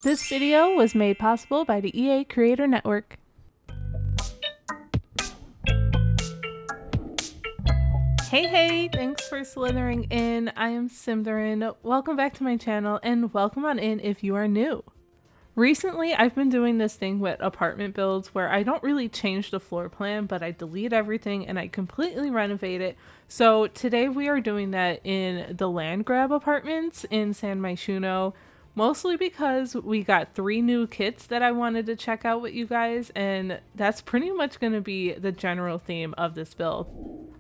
This video was made possible by the EA Creator Network. Hey, thanks for Slythering-in. I am Symtherin. Welcome back to my channel and welcome on in if you are new. Recently, I've been doing this thing with apartment builds where I don't really change the floor plan, but I delete everything and I completely renovate it. So today we are doing that in the land grab apartments in San Myshuno, mostly because we got 3 new kits that I wanted to check out with you guys, and that's pretty much going to be the general theme of this build.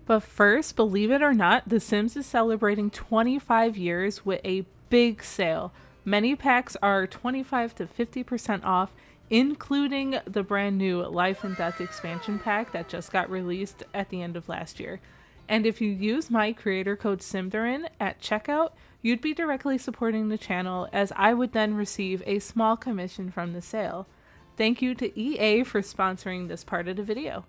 But first, believe it or not, The Sims is celebrating 25 years with a big sale. Many packs are 25 to 50% off, including the brand new Life and Death expansion pack that just got released at the end of last year. And if you use my creator code Symtherin at checkout, you'd be directly supporting the channel, as I would then receive a small commission from the sale. Thank you to EA for sponsoring this part of the video.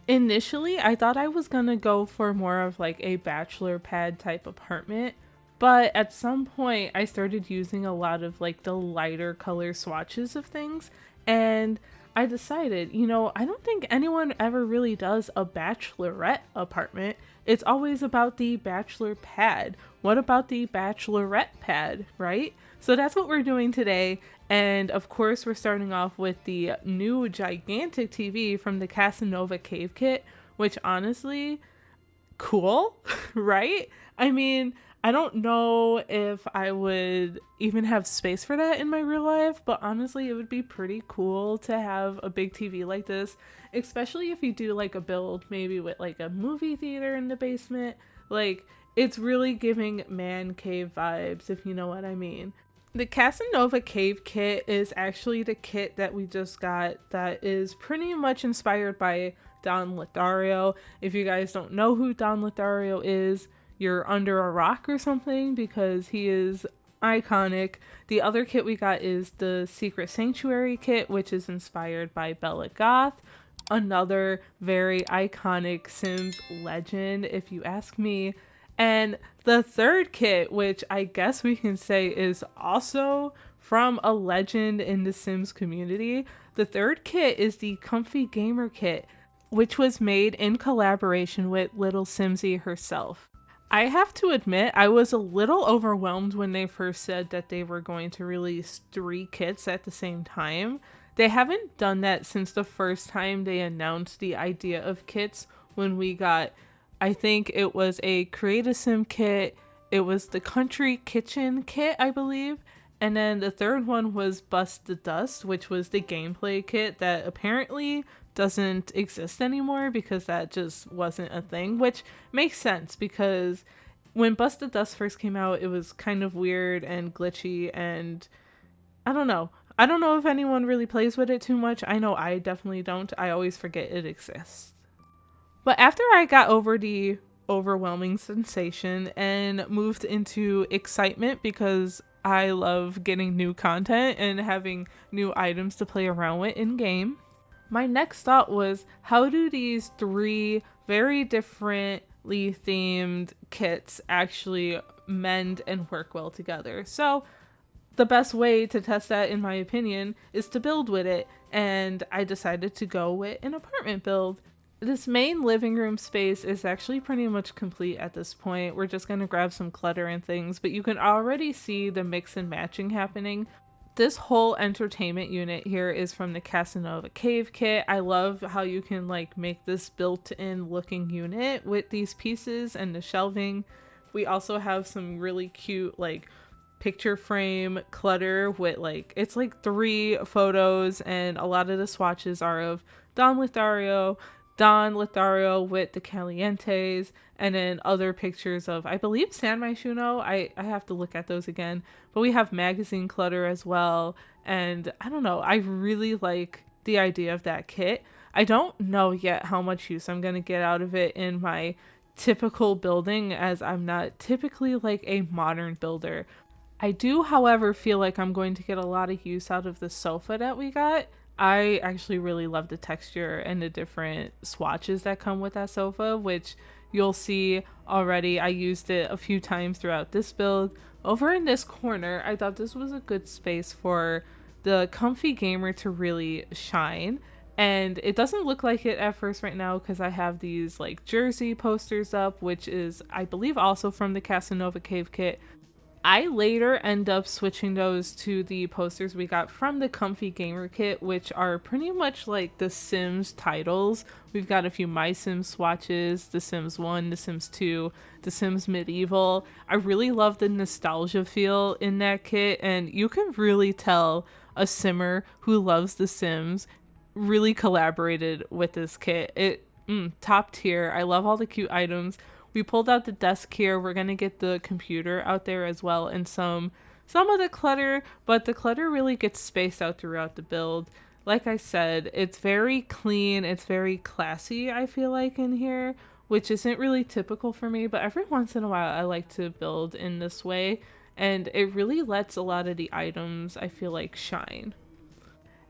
Initially, I thought I was gonna go for more of like a bachelor pad type apartment, but at some point I started using a lot of like the lighter color swatches of things, and I decided, I don't think anyone ever really does a bachelorette apartment. It's always about the bachelor pad. What about the bachelorette pad, right? So that's what we're doing today. And of course, we're starting off with the new gigantic TV from the Casanova Cave Kit, which honestly, cool, right? I mean, I don't know if I would even have space for that in my real life, but honestly, it would be pretty cool to have a big TV like this, especially if you do like a build maybe with like a movie theater in the basement. Like, it's really giving man cave vibes, if you know what I mean. The Casanova Cave Kit is actually the kit that we just got that is pretty much inspired by Don Lothario. If you guys don't know who Don Lothario is, you're under a rock or something, because he is iconic. The other kit we got is the Secret Sanctuary kit, which is inspired by Bella Goth, another very iconic Sims legend if you ask me. And the third kit, which I guess we can say is also from a legend in the Sims community, the third kit is the Comfy Gamer kit, which was made in collaboration with Lilsimsie herself. I have to admit, I was a little overwhelmed when they first said that they were going to release 3 kits at the same time. They haven't done that since the first time they announced the idea of kits, when we got, I think it was a Create a Sim kit, it was the Country Kitchen kit, I believe, and then the third one was Bust the Dust, which was the gameplay kit that apparently doesn't exist anymore because that just wasn't a thing, which makes sense because when Bust the Dust first came out, it was kind of weird and glitchy, and I don't know if anyone really plays with it too much. I know I definitely don't. I always forget it exists. But after I got over the overwhelming sensation and moved into excitement because I love getting new content and having new items to play around with in game, my next thought was, how do these 3 very differently themed kits actually mend and work well together? So the best way to test that, in my opinion, is to build with it, and I decided to go with an apartment build. This main living room space is actually pretty much complete at this point. We're just going to grab some clutter and things, but you can already see the mix and matching happening. This whole entertainment unit here is from the Casanova Cave Kit. I love how you can like make this built-in looking unit with these pieces and the shelving. We also have some really cute like picture frame clutter with like, it's like 3 photos, and a lot of the swatches are of Don Lothario with the Calientes, and then other pictures of, I believe, San Myshuno. I have to look at those again. But we have magazine clutter as well, and I don't know, I really like the idea of that kit. I don't know yet how much use I'm going to get out of it in my typical building, as I'm not typically like a modern builder. I do, however, feel like I'm going to get a lot of use out of the sofa that we got. I actually really love the texture and the different swatches that come with that sofa, which you'll see already. I used it a few times throughout this build. Over in this corner, I thought this was a good space for the comfy gamer to really shine. And it doesn't look like it at first right now because I have these like jersey posters up, which is, I believe, also from the Casanova Cave Kit. I later end up switching those to the posters we got from the Comfy Gamer Kit, which are pretty much like the Sims titles. We've got a few My Sims swatches, The Sims 1, The Sims 2, The Sims Medieval. I really love the nostalgia feel in that kit, and you can really tell a Simmer who loves The Sims really collaborated with this kit. Top tier. I love all the cute items. We pulled out the desk here. We're going to get the computer out there as well, and some of the clutter, but the clutter really gets spaced out throughout the build. Like I said, it's very clean. It's very classy, I feel like, in here, which isn't really typical for me, but every once in a while I like to build in this way, and it really lets a lot of the items, I feel like, shine.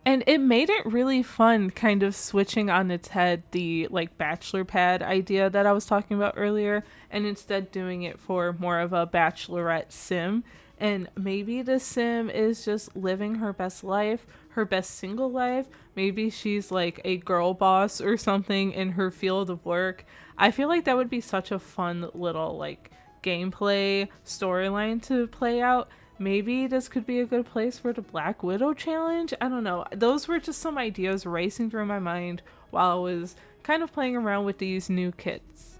And it made it really fun kind of switching on its head the like bachelor pad idea that I was talking about earlier, and instead doing it for more of a bachelorette sim. And maybe the sim is just living her best life, her best single life. Maybe she's like a girl boss or something in her field of work. I feel like that would be such a fun little like gameplay storyline to play out. Maybe this could be a good place for the Black Widow challenge. I don't know. Those were just some ideas racing through my mind while I was kind of playing around with these new kits.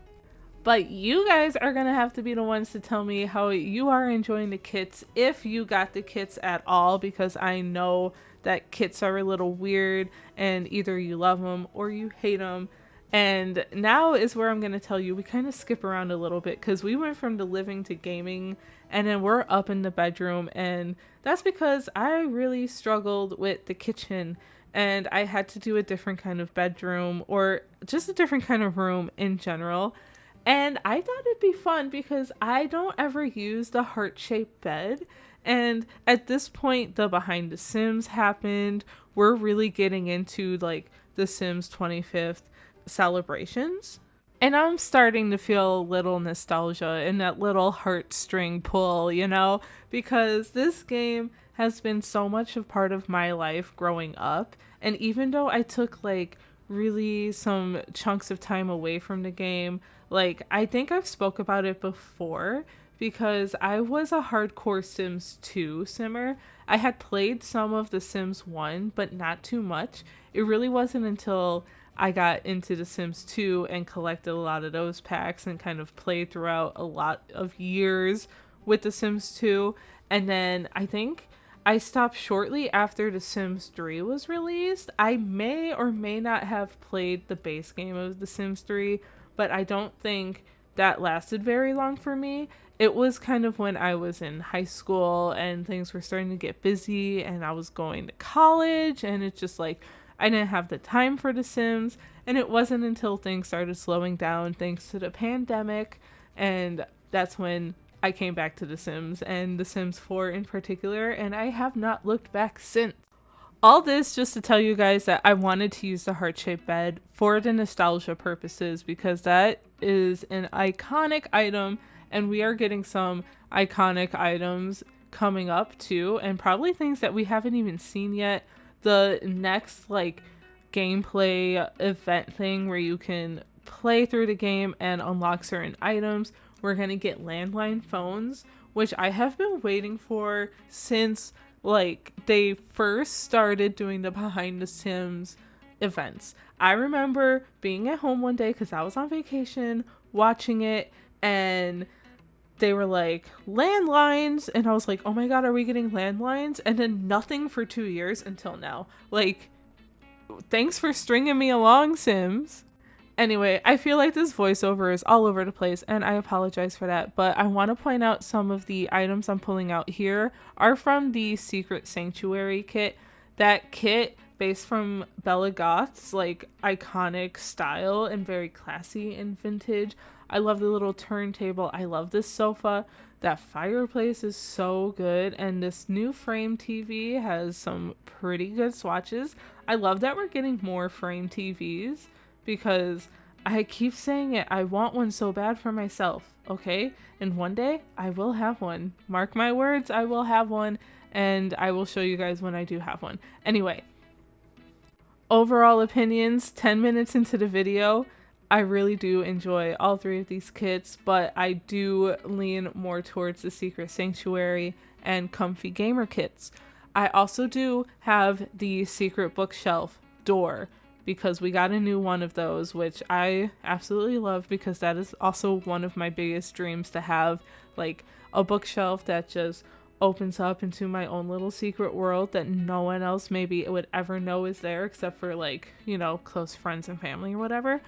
But you guys are going to have to be the ones to tell me how you are enjoying the kits, if you got the kits at all, because I know that kits are a little weird and either you love them or you hate them. And now is where I'm going to tell you, we kind of skip around a little bit because we went from the living to gaming, and then we're up in the bedroom, and that's because I really struggled with the kitchen, and I had to do a different kind of bedroom, or just a different kind of room in general. And I thought it'd be fun because I don't ever use the heart-shaped bed. And at this point, the Behind the Sims happened. We're really getting into like the Sims 25th celebrations. And I'm starting to feel a little nostalgia and that little heartstring pull, you know, because this game has been so much a part of my life growing up. And even though I took like really some chunks of time away from the game, like I think I've spoke about it before, because I was a hardcore Sims 2 simmer. I had played some of the Sims 1, but not too much. It really wasn't until I got into The Sims 2 and collected a lot of those packs and kind of played throughout a lot of years with The Sims 2. And then I think I stopped shortly after The Sims 3 was released. I may or may not have played the base game of The Sims 3, but I don't think that lasted very long for me. It was kind of when I was in high school and things were starting to get busy and I was going to college, and it's just like I didn't have the time for The Sims, and it wasn't until things started slowing down thanks to the pandemic, and that's when I came back to The Sims, and The Sims 4 in particular, and I have not looked back since. All this just to tell you guys that I wanted to use the heart-shaped bed for the nostalgia purposes, because that is an iconic item, and we are getting some iconic items coming up too, and probably things that we haven't even seen yet. The next like gameplay event thing where you can play through the game and unlock certain items, we're gonna get landline phones, which I have been waiting for since like they first started doing the Behind the Sims events. I remember being at home one day because I was on vacation watching it, and they were like, landlines, and I was like, oh my god, are we getting landlines? And then nothing for 2 years until now. Like, thanks for stringing me along, Sims. Anyway, I feel like this voiceover is all over the place, and I apologize for that, but I want to point out some of the items I'm pulling out here are from the Secret Sanctuary kit. That kit, based from Bella Goth's like iconic style and very classy and vintage. I love the little turntable. I love this sofa. That fireplace is so good. And this new frame TV has some pretty good swatches. I love that we're getting more frame TVs because I keep saying it. I want one so bad for myself. Okay? And one day I will have one. Mark my words, I will have one. and I will show you guys when I do have one. Anyway, overall opinions, 10 minutes into the video, I really do enjoy all three of these kits, but I do lean more towards the Secret Sanctuary and Comfy Gamer kits. I also do have the Secret Bookshelf door because we got a new one of those, which I absolutely love because that is also one of my biggest dreams, to have like a bookshelf that just opens up into my own little secret world that no one else maybe would ever know is there except for, like, you know, close friends and family or whatever.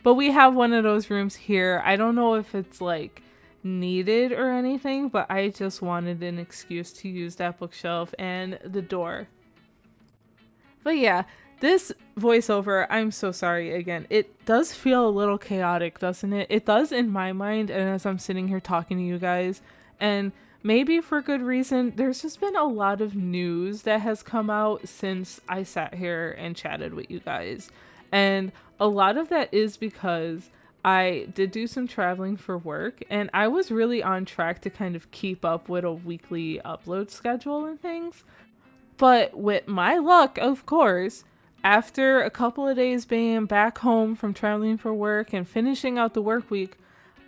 But we have one of those rooms here. I don't know if it's like needed or anything, but I just wanted an excuse to use that bookshelf and the door. But yeah, this voiceover, I'm so sorry again. It does feel a little chaotic, doesn't it? It does in my mind, and as I'm sitting here talking to you guys, and maybe for good reason, there's just been a lot of news that has come out since I sat here and chatted with you guys. And a lot of that is because I did do some traveling for work, and I was really on track to kind of keep up with a weekly upload schedule and things. But with my luck, of course, after a couple of days being back home from traveling for work and finishing out the work week,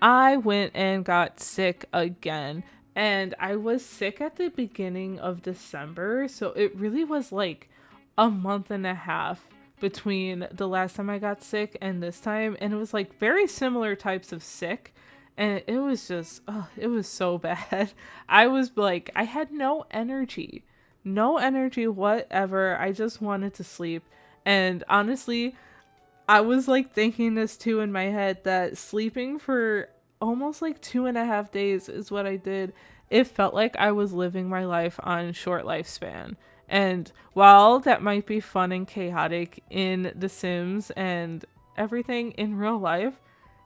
I went and got sick again. And I was sick at the beginning of December, so it really was like a month and a half between the last time I got sick and this time. And it was like very similar types of sick. And it was just, it was so bad. I was like, I had no energy. No energy whatever. I just wanted to sleep. And honestly, I was like thinking this too in my head, that sleeping for almost like 2.5 days is what I did. It felt like I was living my life on short lifespan. And while that might be fun and chaotic in The Sims and everything in real life,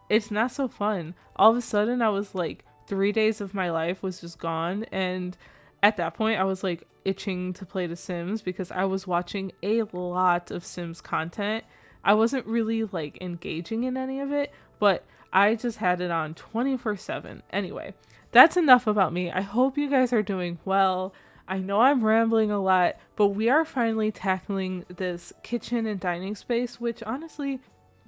it's not so fun. All of a sudden, I was like, 3 days of my life was just gone. And at that point, I was like itching to play The Sims because I was watching a lot of Sims content. I wasn't really like engaging in any of it, but I just had it on 24/7. Anyway, that's enough about me. I hope you guys are doing well. I know I'm rambling a lot, but we are finally tackling this kitchen and dining space, which honestly,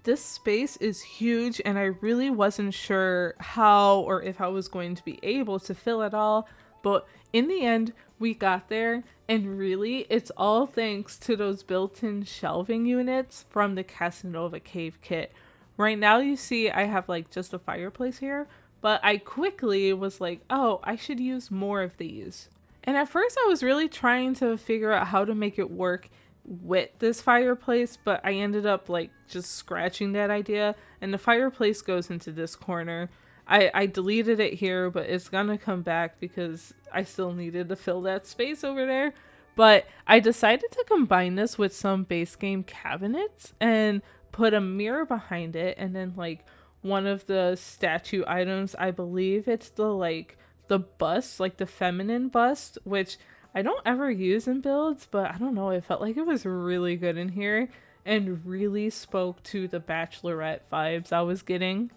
this space is huge and I really wasn't sure how or if I was going to be able to fill it all. But in the end, we got there, and really, it's all thanks to those built-in shelving units from the Casanova Cave Kit. Right now, you see I have like just a fireplace here, but I quickly was like, oh, I should use more of these. And at first, I was really trying to figure out how to make it work with this fireplace, but I ended up like just scratching that idea, and the fireplace goes into this corner. I deleted it here, but it's gonna come back because I still needed to fill that space over there. But I decided to combine this with some base game cabinets and put a mirror behind it, and then like one of the statue items, I believe it's the bust, like the feminine bust, which I don't ever use in builds, but I don't know, it felt like it was really good in here and really spoke to the Bachelorette vibes I was getting.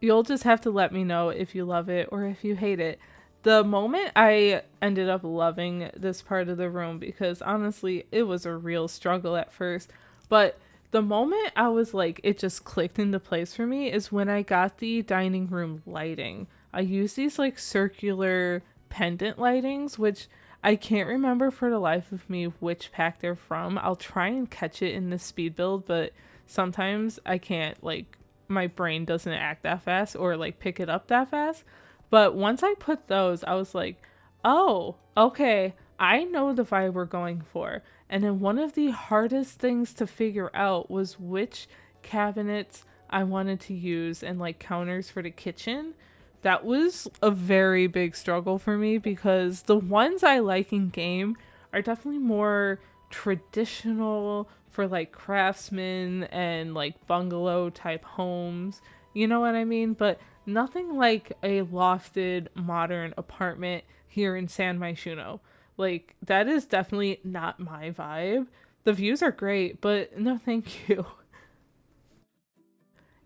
You'll just have to let me know if you love it or if you hate it. The moment I ended up loving this part of the room, because honestly, it was a real struggle at first, but the moment I was like, it just clicked into place for me is when I got the dining room lighting. I use these like circular pendant lightings, which I can't remember for the life of me which pack they're from. I'll try and catch it in the speed build, but sometimes I can't, like, my brain doesn't act that fast or like pick it up that fast. But once I put those, I was like, oh, okay, I know the vibe we're going for. And then one of the hardest things to figure out was which cabinets I wanted to use and like counters for the kitchen. That was a very big struggle for me because the ones I like in game are definitely more traditional for like craftsmen and like bungalow type homes. You know what I mean? But nothing like a lofted modern apartment here in San Myshuno. Like, that is definitely not my vibe. The views are great, but no thank you.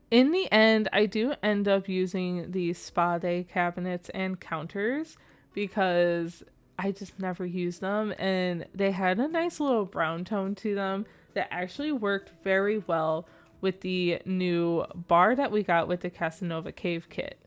In the end, I do end up using these spa day cabinets and counters because I just never used them, and they had a nice little brown tone to them that actually worked very well with the new bar that we got with the Casanova Cave Kit.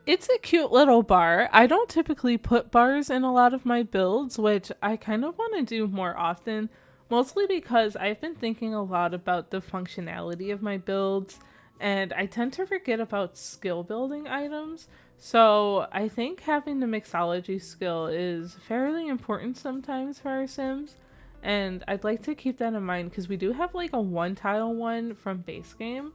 It's a cute little bar. I don't typically put bars in a lot of my builds, which I kind of want to do more often, mostly because I've been thinking a lot about the functionality of my builds, and I tend to forget about skill building items. So I think having the mixology skill is fairly important sometimes for our Sims, and I'd like to keep that in mind because we do have like a one tile one from base game,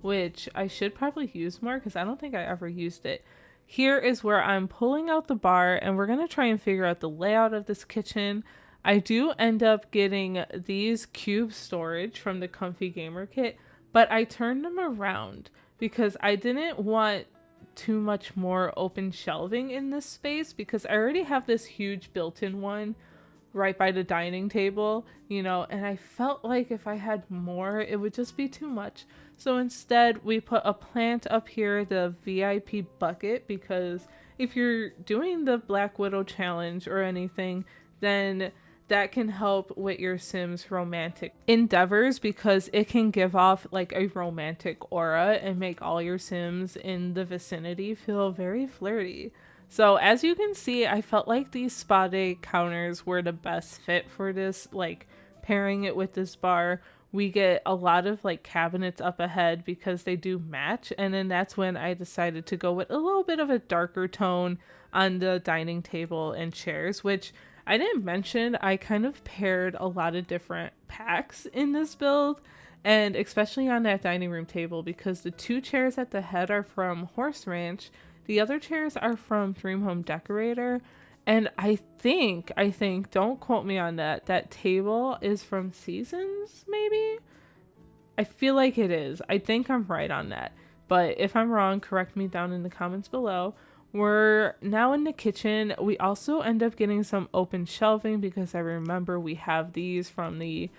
which I should probably use more because I don't think I ever used it. Here is where I'm pulling out the bar, and we're going to try and figure out the layout of this kitchen. I do end up getting these cube storage from the Comfy Gamer Kit, but I turned them around because I didn't want too much more open shelving in this space because I already have this huge built-in one right by the dining table, you know, and I felt like if I had more, it would just be too much. So instead, we put a plant up here, the VIP bucket, because if you're doing the Black Widow challenge or anything, then that can help with your Sims romantic endeavors because it can give off like a romantic aura and make all your Sims in the vicinity feel very flirty. So as you can see, I felt like these spa day counters were the best fit for this, like pairing it with this bar. We get a lot of like cabinets up ahead because they do match, and then that's when I decided to go with a little bit of a darker tone on the dining table and chairs, which I didn't mention. I kind of paired a lot of different packs in this build, and especially on that dining room table because the two chairs at the head are from Horse Ranch. The other chairs are from Dream Home Decorator, and I think, don't quote me on that, that table is from Seasons, maybe? I feel like it is. I think I'm right on that. But if I'm wrong, correct me down in the comments below. We're now in the kitchen. We also end up getting some open shelving because I remember we have these from the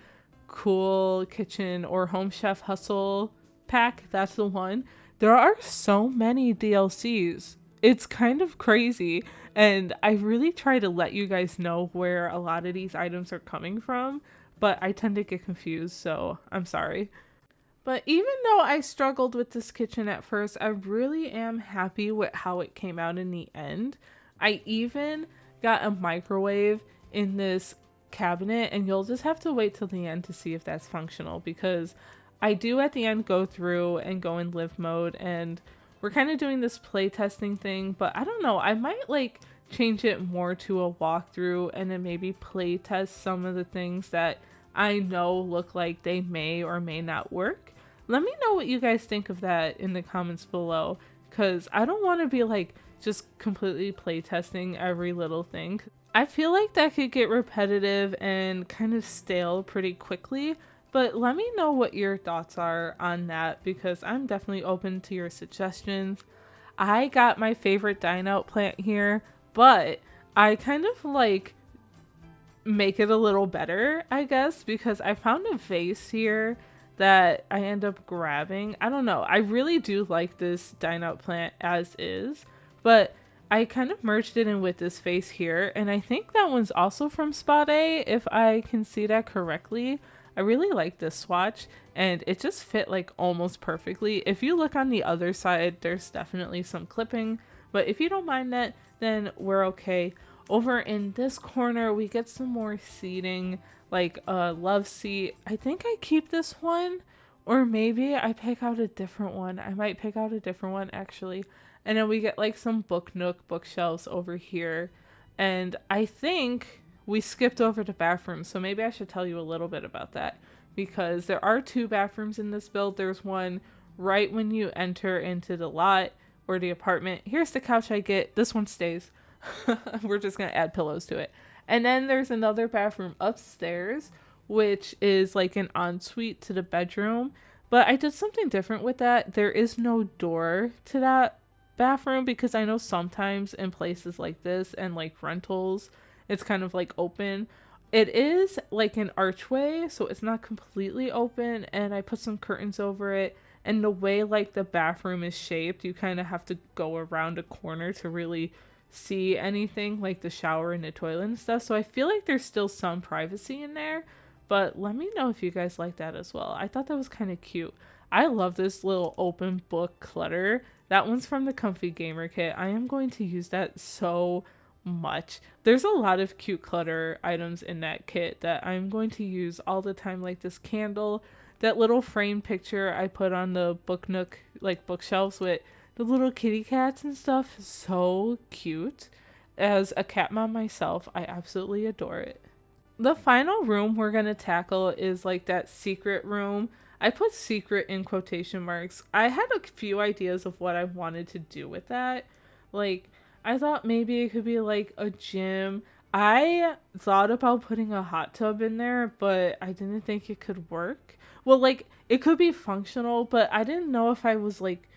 Cool Kitchen or Home Chef Hustle pack. That's the one. There are so many DLCs. It's kind of crazy, and I really try to let you guys know where a lot of these items are coming from, but I tend to get confused, so I'm sorry. But even though I struggled with this kitchen at first, I really am happy with how it came out in the end. I even got a microwave in this cabinet, and you'll just have to wait till the end to see if that's functional because I do at the end go through and go in live mode, and we're kind of doing this play testing thing, but I don't know, I might like change it more to a walkthrough and then maybe play test some of the things that I know look like they may or may not work. Let me know what you guys think of that in the comments below, because I don't want to be like just completely play testing every little thing. I feel like that could get repetitive and kind of stale pretty quickly. But let me know what your thoughts are on that because I'm definitely open to your suggestions. I got my favorite dine out plant here, but I kind of like make it a little better, I guess, because I found a vase here that I end up grabbing. I don't know. I really do like this dine out plant as is, but I kind of merged it in with this vase here, and I think that one's also from Spa Day, if I can see that correctly. I really like this swatch, and it just fit like almost perfectly. If you look on the other side, there's definitely some clipping, but if you don't mind that, then we're okay. Over in this corner, we get some more seating, like a love seat. I think I keep this one, or maybe I pick out a different one. I might pick out a different one actually. And then we get like some book nook bookshelves over here. And I think we skipped over the bathroom, so maybe I should tell you a little bit about that because there are two bathrooms in this build. There's one right when you enter into the lot or the apartment. Here's the couch I get. This one stays. We're just gonna add pillows to it. And then there's another bathroom upstairs, which is like an ensuite to the bedroom. But I did something different with that. There is no door to that bathroom because I know sometimes in places like this and like rentals, it's kind of like open. It is like an archway, so it's not completely open, and I put some curtains over it. And the way like the bathroom is shaped, you kind of have to go around a corner to really see anything like the shower and the toilet and stuff. So I feel like there's still some privacy in there, but let me know if you guys like that as well. I thought that was kind of cute. I love this little open book clutter. That one's from the Comfy Gamer Kit. I am going to use that so much. There's a lot of cute clutter items in that kit that I'm going to use all the time, like this candle, that little frame picture I put on the book nook, like bookshelves with the little kitty cats and stuff. So cute. As a cat mom myself, I absolutely adore it. The final room we're going to tackle is like that secret room. I put secret in quotation marks. I had a few ideas of what I wanted to do with that. Like, I thought maybe it could be like a gym. I thought about putting a hot tub in there, but I didn't think it could work. Well, like, it could be functional, but I didn't know if I was like,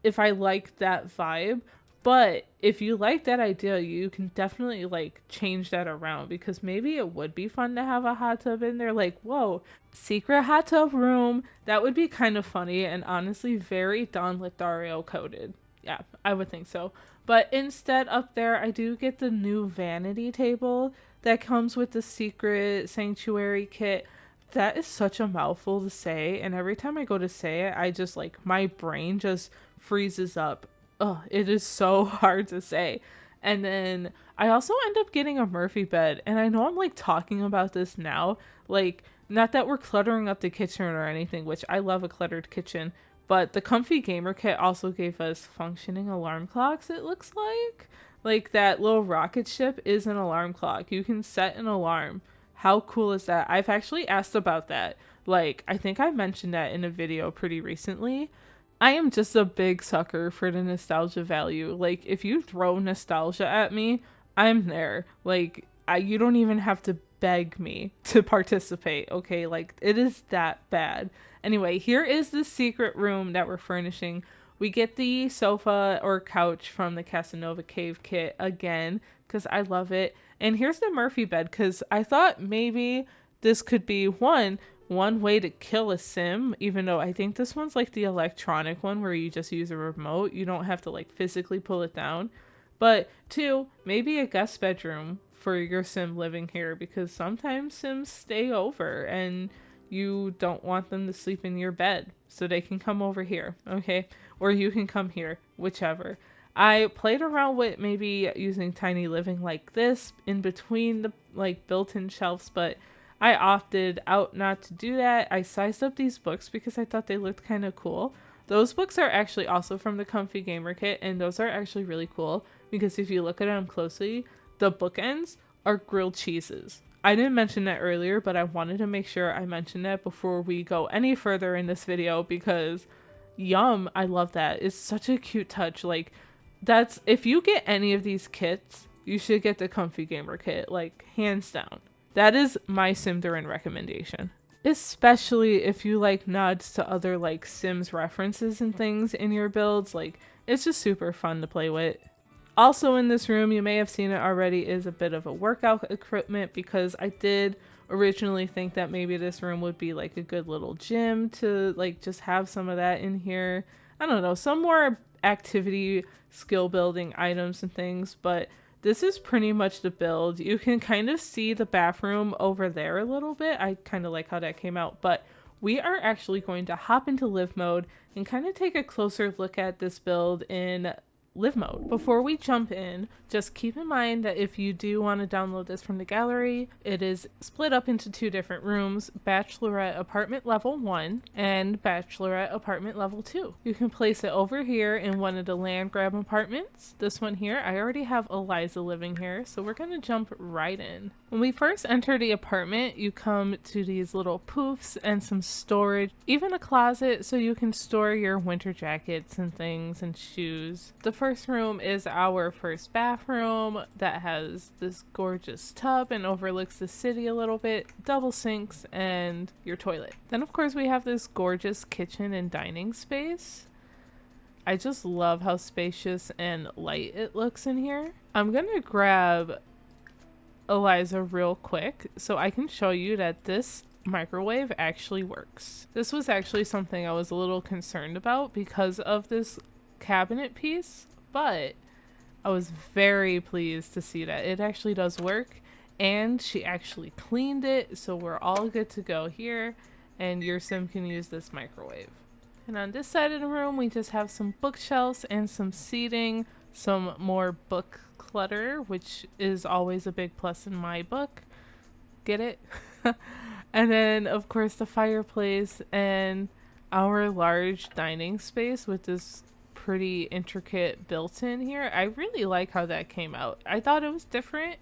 if I liked that vibe. But if you like that idea, you can definitely like change that around, because maybe it would be fun to have a hot tub in there. Like, whoa, secret hot tub room. That would be kind of funny and honestly very Don Lothario coded. Yeah, I would think so. But instead up there, I do get the new vanity table that comes with the secret sanctuary kit. That is such a mouthful to say, and every time I go to say it, I just like, my brain just freezes up. Oh, it is so hard to say. And then I also end up getting a Murphy bed, and I know I'm like talking about this now, like, not that we're cluttering up the kitchen or anything, which I love a cluttered kitchen, but the Comfy Gamer Kit also gave us functioning alarm clocks, it looks like. Like, that little rocket ship is an alarm clock. You can set an alarm. How cool is that? I've actually asked about that. Like, I think I mentioned that in a video pretty recently. I am just a big sucker for the nostalgia value. Like, if you throw nostalgia at me, I'm there. Like, you don't even have to beg me to participate, okay? Like, it is that bad. Anyway, here is the secret room that we're furnishing. We get the sofa or couch from the Casanova Cave Kit again, because I love it. And here's the Murphy bed, because I thought maybe this could be one way to kill a sim, even though I think this one's like the electronic one where you just use a remote. You don't have to like physically pull it down. But two, maybe a guest bedroom for your sim living here, because sometimes sims stay over and you don't want them to sleep in your bed, so they can come over here, okay? Or you can come here, whichever. I played around with maybe using tiny living like this in between the like built-in shelves, but I opted out not to do that. I sized up these books because I thought they looked kind of cool. Those books are actually also from the Comfy Gamer Kit, and those are actually really cool because if you look at them closely, the bookends are grilled cheeses. I didn't mention that earlier, but I wanted to make sure I mentioned that before we go any further in this video, because yum, I love that. It's such a cute touch. Like, that's, if you get any of these kits, you should get the Comfy Gamer Kit, like, hands down. That is my Symtherin recommendation. Especially if you like nods to other like Sims references and things in your builds. Like, it's just super fun to play with. Also in this room, you may have seen it already, is a bit of a workout equipment, because I did originally think that maybe this room would be like a good little gym to like just have some of that in here. I don't know, some more activity skill building items and things, but this is pretty much the build. You can kind of see the bathroom over there a little bit. I kind of like how that came out, but we are actually going to hop into live mode and kind of take a closer look at this build in live mode. Before we jump in, just keep in mind that if you do want to download this from the gallery, it is split up into two different rooms: Bachelorette Apartment Level 1 and Bachelorette Apartment Level 2. You can place it over here in one of the land grab apartments. This one here, I already have Eliza living here, so we're going to jump right in. When we first enter the apartment, you come to these little poofs and some storage, even a closet so you can store your winter jackets and things and shoes. The first room is our first bathroom that has this gorgeous tub and overlooks the city a little bit, double sinks, and your toilet. Then of course we have this gorgeous kitchen and dining space. I just love how spacious and light it looks in here. I'm gonna grab Eliza real quick so I can show you that this microwave actually works. This was actually something I was a little concerned about because of this cabinet piece, but I was very pleased to see that it actually does work, and she actually cleaned it, so we're all good to go here, and your sim can use this microwave. And on this side of the room, we just have some bookshelves and some seating, some more book clutter, which is always a big plus in my book. Get it? And then, of course, the fireplace and our large dining space with this pretty intricate built-in here. I really like how that came out. I thought it was different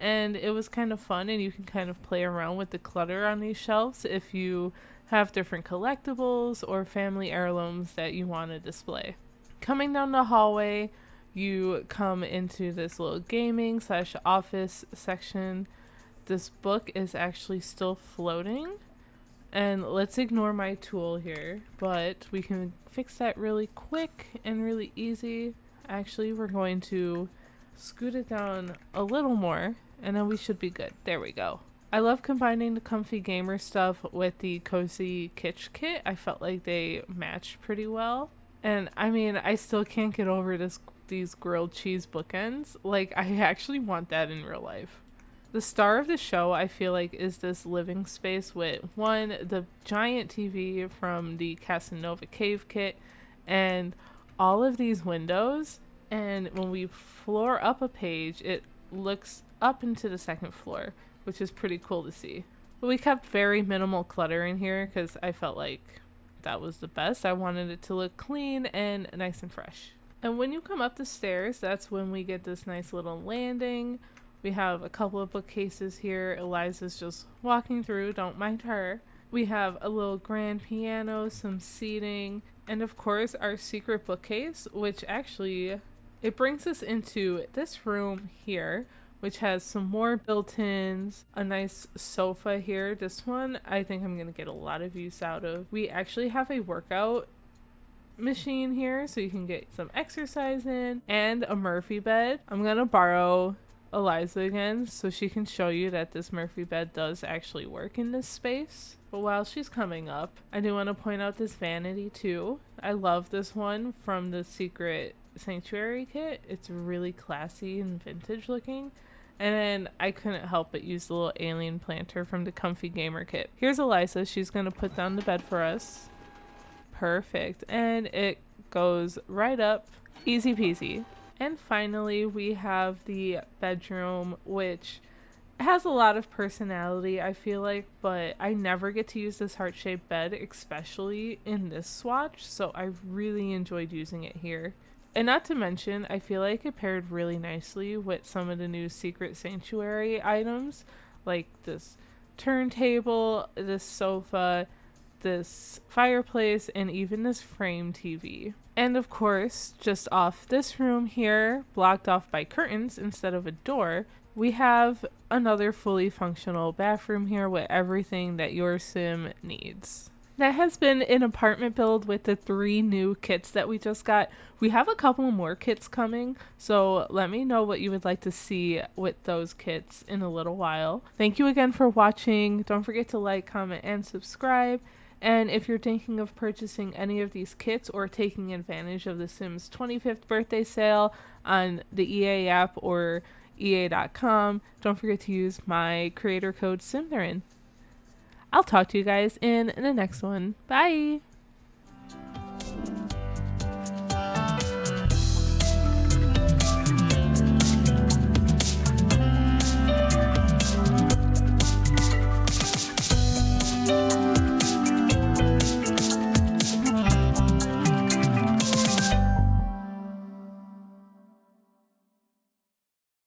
and it was kind of fun, and you can kind of play around with the clutter on these shelves if you have different collectibles or family heirlooms that you want to display. Coming down the hallway, you come into this little gaming / office section. This book is actually still floating, and let's ignore my tool here, but we can fix that really quick and really easy. Actually, we're going to scoot it down a little more, and then we should be good. There we go. I love combining the comfy gamer stuff with the cozy kitsch kit. I felt like they matched pretty well. And I mean, I still can't get over these grilled cheese bookends. Like, I actually want that in real life. The star of the show, I feel like, is this living space with the giant TV from the Casanova Cave Kit, and all of these windows. And when we floor up a page, it looks up into the second floor, which is pretty cool to see. But we kept very minimal clutter in here because I felt like that was the best. I wanted it to look clean and nice and fresh. And when you come up the stairs, that's when we get this nice little landing. We have a couple of bookcases here. Eliza's just walking through, don't mind her. We have a little grand piano, some seating, and of course our secret bookcase, which actually, it brings us into this room here, which has some more built-ins, a nice sofa here. This one I think I'm gonna get a lot of use out of. We actually have a workout machine here, so you can get some exercise in, and a Murphy bed. I'm gonna borrow Eliza again so she can show you that this Murphy bed does actually work in this space. But while she's coming up, I do want to point out this vanity too. I love this one from the Secret Sanctuary kit. It's really classy and vintage looking. And then I couldn't help but use the little alien planter from the Comfy Gamer kit. Here's Eliza. She's going to put down the bed for us. Perfect. And it goes right up. Easy peasy. And finally, we have the bedroom, which has a lot of personality, I feel like, but I never get to use this heart-shaped bed, especially in this swatch, so I really enjoyed using it here. And not to mention, I feel like it paired really nicely with some of the new Secret Sanctuary items, like this turntable, this sofa, this fireplace, and even this frame TV. And of course, just off this room here, blocked off by curtains instead of a door, we have another fully functional bathroom here with everything that your sim needs. That has been an apartment build with the 3 new kits that we just got. We have a couple more kits coming, so let me know what you would like to see with those kits in a little while. Thank you again for watching. Don't forget to like, comment, and subscribe. And if you're thinking of purchasing any of these kits or taking advantage of the Sims 25th birthday sale on the EA app or EA.com, don't forget to use my creator code Symtherin. I'll talk to you guys in the next one. Bye!